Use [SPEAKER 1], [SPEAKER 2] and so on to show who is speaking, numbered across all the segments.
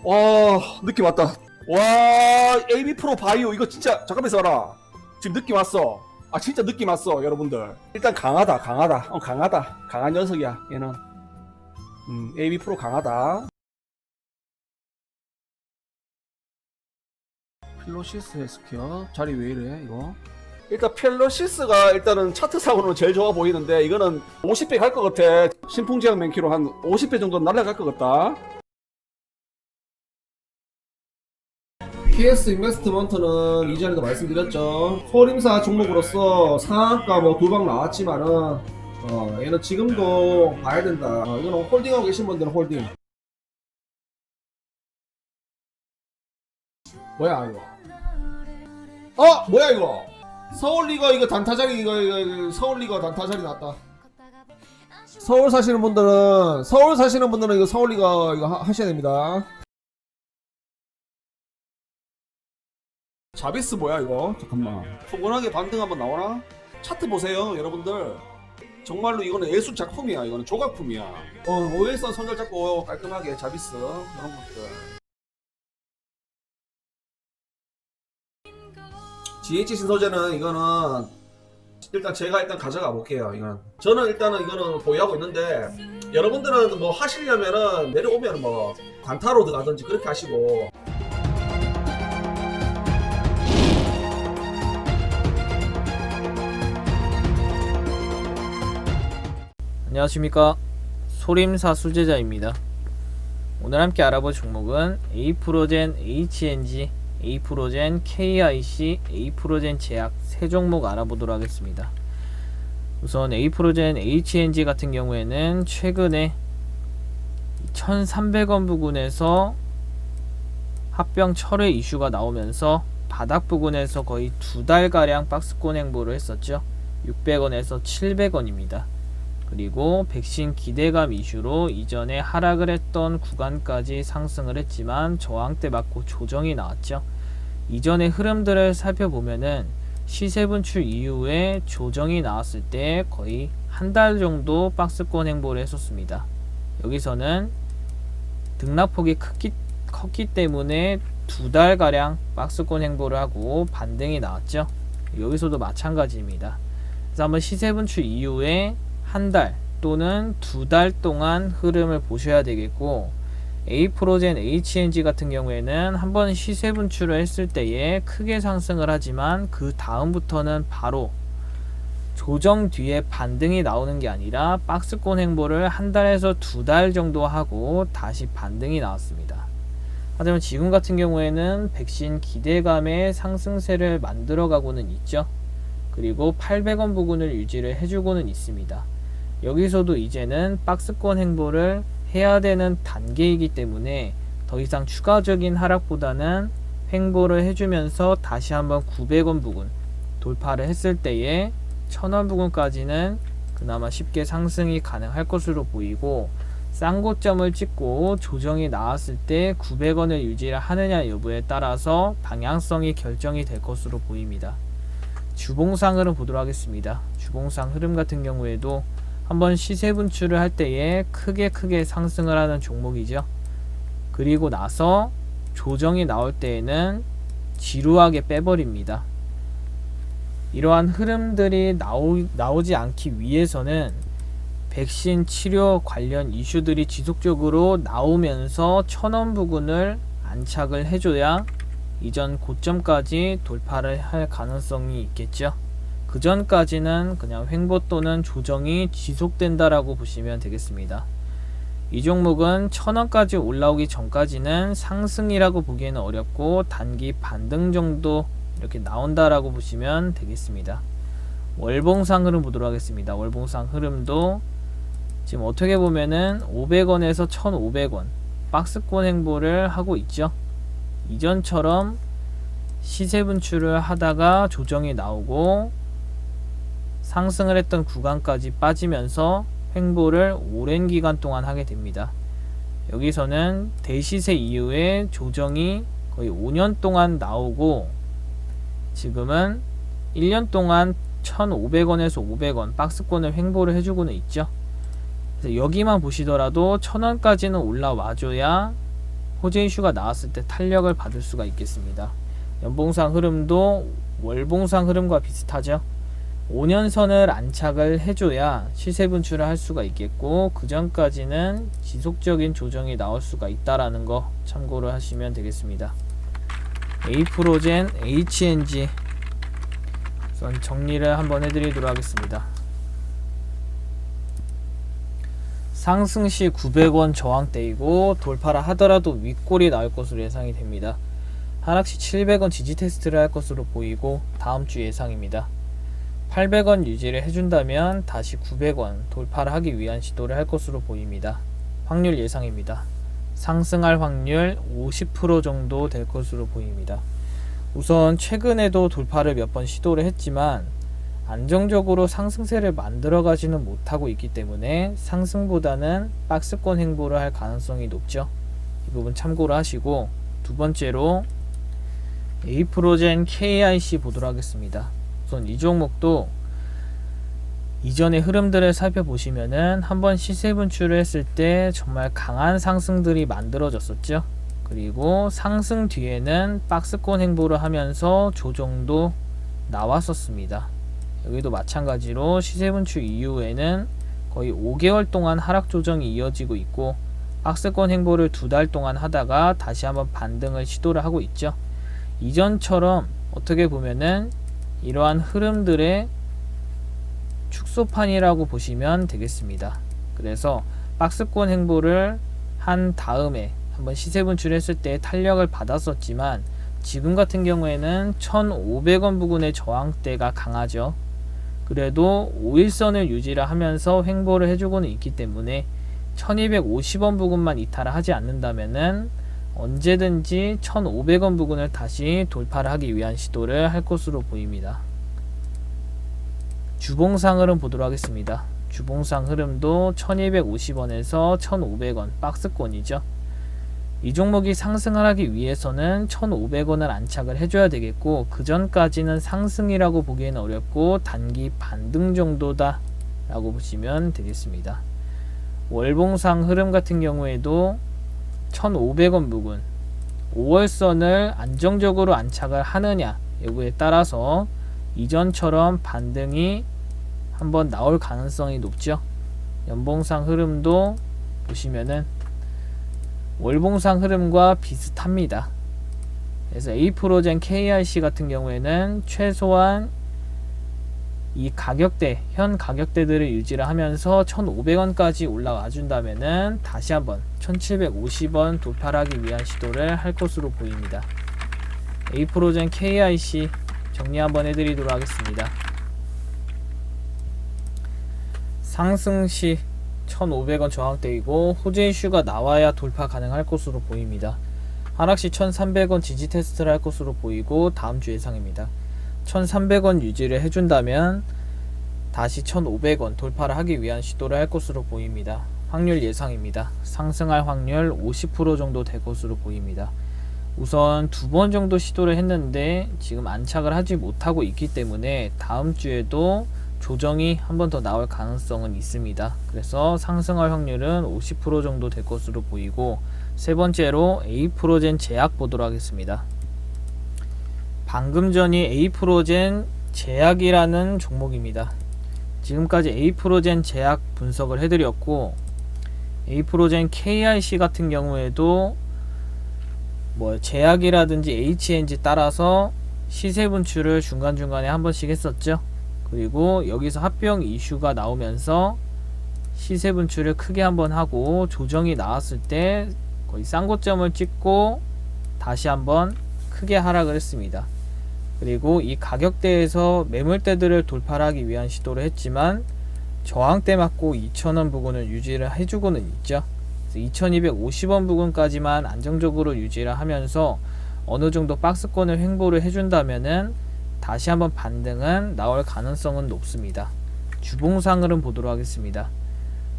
[SPEAKER 1] 와, 느낌 왔다. 와, AB 프로 바이오 이거 진짜 잠깐만 있어라. 지금 느낌 왔어. 아 진짜 느낌 왔어 여러분들. 일단 강하다 강하다. 강하다. 강한 녀석이야 얘는. AB 프로 강하다. 필로시스 헬스케어 자리 왜 이래 이거? 일단 필로시스가 일단은 차트상으로는 제일 좋아 보이는데 이거는 50배 갈 것 같아. 신풍제약 맨키로 한 50배 정도 날아갈 것 같다. PS 인베스트먼트는 이전에도 말씀드렸죠. 소림사 종목으로서 상한가 뭐 두 방 나왔지만은 얘는 지금도 봐야 된다. 이거는 홀딩하고 계신 분들은 홀딩. 뭐야 이거? 뭐야 이거? 서울리거 이거 단타자리 이거 서울리거 단타자리 났다. 서울 사시는 분들은 이거 서울리거 이거 하셔야 됩니다. 자비스 뭐야 이거? 잠깐만. 포근하게 반등 한번 나오나? 차트 보세요 여러분들. 정말로 이거는 예술 작품이야. 이거는 조각품이야. 오일선 손절 잡고 깔끔하게 자비스 이런 것들. GH 신소재는 이거는 일단 제가 일단 가져가 볼게요. 이건 저는 일단은 이거는 보유하고 있는데 여러분들은 뭐 하시려면은 내려오면 뭐 단타로드 가든지 그렇게 하시고.
[SPEAKER 2] 안녕하십니까, 소림사 수제자입니다. 오늘 함께 알아볼 종목은 에이프로젠 HNG, 에이프로젠 KIC, 에이프로젠 제약 세 종목 알아보도록 하겠습니다. 우선 에이프로젠 HNG 같은 경우에는 최근에 1300원 부근에서 합병 철회 이슈가 나오면서 바닥 부근에서 거의 두 달가량 박스권 행보를 했었죠. 600원에서 700원입니다. 그리고 백신 기대감 이슈로 이전에 하락을 했던 구간까지 상승을 했지만 저항대 맞고 조정이 나왔죠. 이전의 흐름들을 살펴보면은 시세 분출 이후에 조정이 나왔을 때 거의 한 달 정도 박스권 행보를 했었습니다. 여기서는 등락폭이 컸기 때문에 두 달가량 박스권 행보를 하고 반등이 나왔죠. 여기서도 마찬가지입니다. 그래서 한번 시세 분출 이후에 한 달 또는 두 달 동안 흐름을 보셔야 되겠고, 에이프로젠 HNG 같은 경우에는 한번 시세 분출을 했을 때에 크게 상승을 하지만 그 다음부터는 바로 조정 뒤에 반등이 나오는 게 아니라 박스권 행보를 한 달에서 두 달 정도 하고 다시 반등이 나왔습니다. 하지만 지금 같은 경우에는 백신 기대감의 상승세를 만들어 가고는 있죠. 그리고 800원 부근을 유지를 해주고는 있습니다. 여기서도 이제는 박스권 행보를 해야 되는 단계이기 때문에 더 이상 추가적인 하락보다는 횡보를 해주면서 다시 한번 900원 부근 돌파를 했을 때에 1000원 부근까지는 그나마 쉽게 상승이 가능할 것으로 보이고, 싼 고점을 찍고 조정이 나왔을 때 900원을 유지를 하느냐 여부에 따라서 방향성이 결정이 될 것으로 보입니다. 주봉상 흐름 보도록 하겠습니다. 주봉상 흐름 같은 경우에도 한번 시세 분출을 할 때에 크게 상승을 하는 종목이죠. 그리고 나서 조정이 나올 때에는 지루하게 빼버립니다. 이러한 흐름들이 나오지 않기 위해서는 백신 치료 관련 이슈들이 지속적으로 나오면서 1000원 부근을 안착을 해줘야 이전 고점까지 돌파를 할 가능성이 있겠죠. 그 전까지는 그냥 횡보 또는 조정이 지속된다라고 보시면 되겠습니다. 이 종목은 1000원까지 올라오기 전까지는 상승이라고 보기에는 어렵고 단기 반등 정도 이렇게 나온다라고 보시면 되겠습니다. 월봉상 흐름 보도록 하겠습니다. 월봉상 흐름도 지금 어떻게 보면은 500원에서 1500원 박스권 행보를 하고 있죠. 이전처럼 시세 분출을 하다가 조정이 나오고 상승을 했던 구간까지 빠지면서 횡보를 오랜 기간 동안 하게 됩니다. 여기서는 대시세 이후에 조정이 거의 5년 동안 나오고 지금은 1년 동안 1500원에서 500원 박스권을 횡보를 해주고는 있죠. 그래서 여기만 보시더라도 1000원까지는 올라와줘야 호재 이슈가 나왔을 때 탄력을 받을 수가 있겠습니다. 연봉상 흐름도 월봉상 흐름과 비슷하죠. 5년선을 안착을 해줘야 시세 분출을 할 수가 있겠고, 그 전까지는 지속적인 조정이 나올 수가 있다라는 거 참고를 하시면 되겠습니다. 에이프로젠, HNG 우선 정리를 한번 해드리도록 하겠습니다. 상승 시 900원 저항대이고 돌파를 하더라도 윗골이 나올 것으로 예상이 됩니다. 하락 시 700원 지지 테스트를 할 것으로 보이고 다음 주 예상입니다. 800원 유지를 해준다면 다시 900원 돌파를 하기 위한 시도를 할 것으로 보입니다. 확률 예상입니다. 상승할 확률 50% 정도 될 것으로 보입니다. 우선 최근에도 돌파를 몇 번 시도를 했지만 안정적으로 상승세를 만들어 가지는 못하고 있기 때문에 상승보다는 박스권 행보를 할 가능성이 높죠. 이 부분 참고를 하시고, 두 번째로 에이프로젠 KIC 보도록 하겠습니다. 우선 이 종목도 이전의 흐름들을 살펴보시면은 한번 시세 분출을 했을 때 정말 강한 상승들이 만들어졌었죠. 그리고 상승 뒤에는 박스권 행보를 하면서 조정도 나왔었습니다. 여기도 마찬가지로 시세 분출 이후에는 거의 5개월 동안 하락 조정이 이어지고 있고, 박스권 행보를 2달 동안 하다가 다시 한번 반등을 시도를 하고 있죠. 이전처럼 어떻게 보면은 이러한 흐름들의 축소판이라고 보시면 되겠습니다. 그래서 박스권 행보를 한 다음에 한번 시세 분출했을 때 탄력을 받았었지만, 지금 같은 경우에는 1,500원 부근의 저항대가 강하죠. 그래도 5일선을 유지를 하면서 횡보를 해주고는 있기 때문에 1250원 부근만 이탈을 하지 않는다면은 언제든지 1500원 부근을 다시 돌파를 하기 위한 시도를 할 것으로 보입니다. 주봉상 흐름 보도록 하겠습니다. 주봉상 흐름도 1250원에서 1500원 박스권이죠. 이 종목이 상승을 하기 위해서는 1500원을 안착을 해줘야 되겠고, 그 전까지는 상승이라고 보기에는 어렵고 단기 반등 정도다 라고 보시면 되겠습니다. 월봉상 흐름 같은 경우에도 1500원 부근 5월선을 안정적으로 안착을 하느냐 여부에 따라서 이전처럼 반등이 한번 나올 가능성이 높죠. 연봉상 흐름도 보시면은 월봉상 흐름과 비슷합니다. 그래서 에이프로젠 KIC 같은 경우에는 최소한 이 가격대, 현 가격대들을 유지를 하면서 1,500원까지 올라와 준다면은 다시 한번 1,750원 돌파하기 위한 시도를 할 것으로 보입니다. 에이프로젠 KIC 정리 한번 해드리도록 하겠습니다. 상승 시 1,500원 저항대이고 호재 이슈가 나와야 돌파 가능할 것으로 보입니다. 하락 시 1,300원 지지 테스트를 할 것으로 보이고 다음 주 예상입니다. 1,300원 유지를 해준다면 다시 1,500원 돌파를 하기 위한 시도를 할 것으로 보입니다. 확률 예상입니다. 상승할 확률 50% 정도 될 것으로 보입니다. 우선 2번 정도 시도를 했는데 지금 안착을 하지 못하고 있기 때문에 다음 주에도 조정이 한 번 더 나올 가능성은 있습니다. 그래서 상승할 확률은 50% 정도 될 것으로 보이고, 세 번째로 에이프로젠 제약 보도록 하겠습니다. 방금 전이 에이프로젠 제약이라는 종목입니다. 지금까지 에이프로젠 제약 분석을 해드렸고, 에이프로젠 KIC 같은 경우에도 제약이라든지 HNG 따라서 시세 분출을 중간중간에 한 번씩 했었죠. 그리고 여기서 합병 이슈가 나오면서 시세 분출을 크게 한번 하고 조정이 나왔을 때 거의 쌍고점을 찍고 다시 한번 크게 하락을 했습니다. 그리고 이 가격대에서 매물대들을 돌파하기 위한 시도를 했지만 저항대 맞고 2,000원 부근을 유지를 해주고는 있죠. 2,250원 부근까지만 안정적으로 유지를 하면서 어느 정도 박스권을 횡보를 해준다면은 다시 한번 반등은 나올 가능성은 높습니다. 주봉상 흐름 보도록 하겠습니다.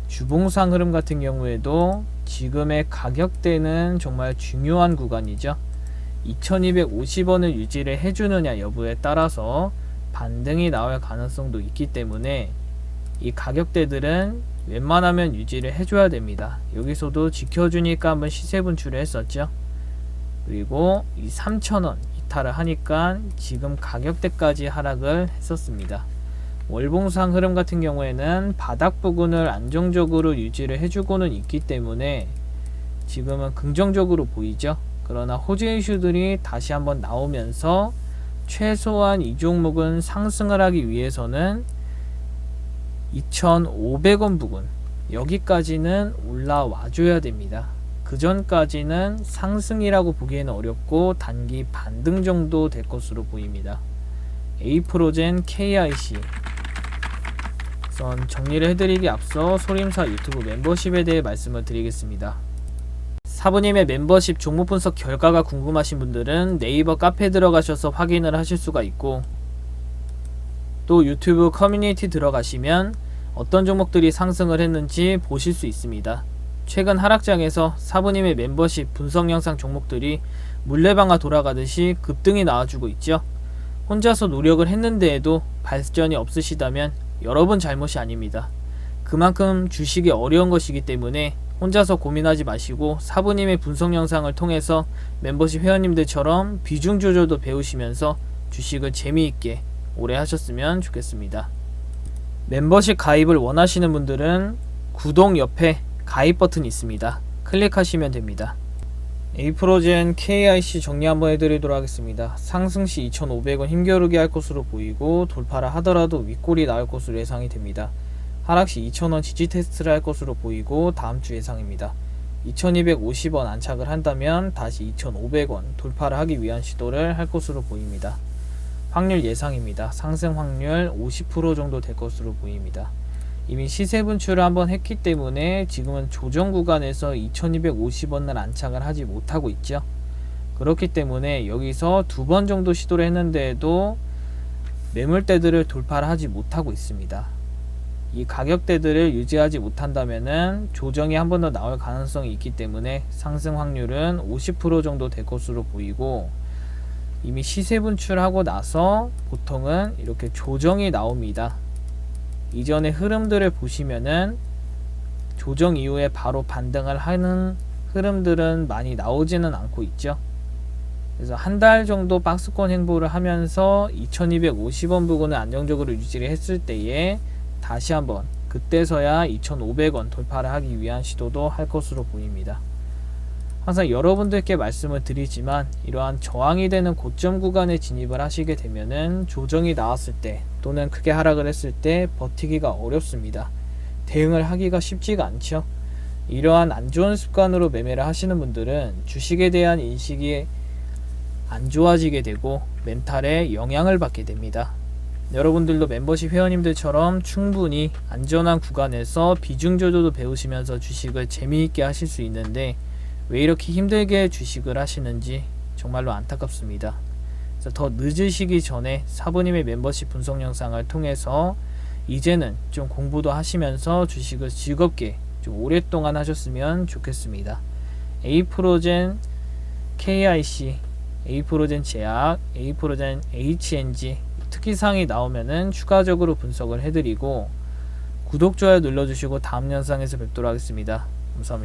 [SPEAKER 2] 주봉상 흐름 같은 경우에도 지금의 가격대는 정말 중요한 구간이죠. 2,250원을 유지를 해주느냐 여부에 따라서 반등이 나올 가능성도 있기 때문에 이 가격대들은 웬만하면 유지를 해줘야 됩니다. 여기서도 지켜주니까 한번 시세 분출을 했었죠. 그리고 이 3,000원 이탈을 하니까 지금 가격대까지 하락을 했었습니다. 월봉상 흐름 같은 경우에는 바닥 부근을 안정적으로 유지를 해주고는 있기 때문에 지금은 긍정적으로 보이죠. 그러나 호재 이슈들이 다시 한번 나오면서 최소한 이 종목은 상승을 하기 위해서는 2,500원 부근 여기까지는 올라와 줘야 됩니다. 그 전까지는 상승이라고 보기에는 어렵고 단기 반등 정도 될 것으로 보입니다. 에이프로젠 KIC 우선 정리를 해드리기 앞서 소림사 유튜브 멤버십에 대해 말씀을 드리겠습니다. 사부님의 멤버십 종목 분석 결과가 궁금하신 분들은 네이버 카페 들어가셔서 확인을 하실 수가 있고, 또 유튜브 커뮤니티 들어가시면 어떤 종목들이 상승을 했는지 보실 수 있습니다. 최근 하락장에서 사부님의 멤버십 분석 영상 종목들이 물레방아 돌아가듯이 급등이 나와주고 있죠. 혼자서 노력을 했는데에도 발전이 없으시다면 여러분 잘못이 아닙니다. 그만큼 주식이 어려운 것이기 때문에 혼자서 고민하지 마시고 사부님의 분석 영상을 통해서 멤버십 회원님들처럼 비중 조절도 배우시면서 주식을 재미있게 오래 하셨으면 좋겠습니다. 멤버십 가입을 원하시는 분들은 구독 옆에 가입 버튼이 있습니다. 클릭하시면 됩니다. 에이프로젠 KIC 정리 한번 해드리도록 하겠습니다. 상승시 2,500원 힘겨루기 할 것으로 보이고 돌파를 하더라도 윗골이 나올 것으로 예상이 됩니다. 하락시 2,000원 지지 테스트를 할 것으로 보이고 다음주 예상입니다. 2,250원 안착을 한다면 다시 2,500원 돌파를 하기 위한 시도를 할 것으로 보입니다. 확률 예상입니다. 상승 확률 50% 정도 될 것으로 보입니다. 이미 시세 분출을 한번 했기 때문에 지금은 조정 구간에서 2,250원을 안착을 하지 못하고 있죠. 그렇기 때문에 여기서 두 번 정도 시도를 했는데도 매물대들을 돌파를 하지 못하고 있습니다. 이 가격대들을 유지하지 못한다면은 조정이 한 번 더 나올 가능성이 있기 때문에 상승 확률은 50% 정도 될 것으로 보이고, 이미 시세 분출하고 나서 보통은 이렇게 조정이 나옵니다. 이전의 흐름들을 보시면은 조정 이후에 바로 반등을 하는 흐름들은 많이 나오지는 않고 있죠. 그래서 한 달 정도 박스권 행보를 하면서 2,250원 부근을 안정적으로 유지를 했을 때에 다시 한번 그때서야 2,500원 돌파를 하기 위한 시도도 할 것으로 보입니다. 항상 여러분들께 말씀을 드리지만 이러한 저항이 되는 고점 구간에 진입을 하시게 되면은 조정이 나왔을 때 또는 크게 하락을 했을 때 버티기가 어렵습니다. 대응을 하기가 쉽지가 않죠. 이러한 안 좋은 습관으로 매매를 하시는 분들은 주식에 대한 인식이 안 좋아지게 되고 멘탈에 영향을 받게 됩니다. 여러분들도 멤버십 회원님들처럼 충분히 안전한 구간에서 비중 조절도 배우시면서 주식을 재미있게 하실 수 있는데 왜 이렇게 힘들게 주식을 하시는지 정말로 안타깝습니다. 그래서 더 늦으시기 전에 사부님의 멤버십 분석 영상을 통해서 이제는 좀 공부도 하시면서 주식을 즐겁게 좀 오랫동안 하셨으면 좋겠습니다. 에이프로젠 KIC, 에이프로젠 제약, 에이프로젠 HNG 특이사항이 나오면은 추가적으로 분석을 해드리고, 구독, 좋아요 눌러주시고 다음 영상에서 뵙도록 하겠습니다. 감사합니다.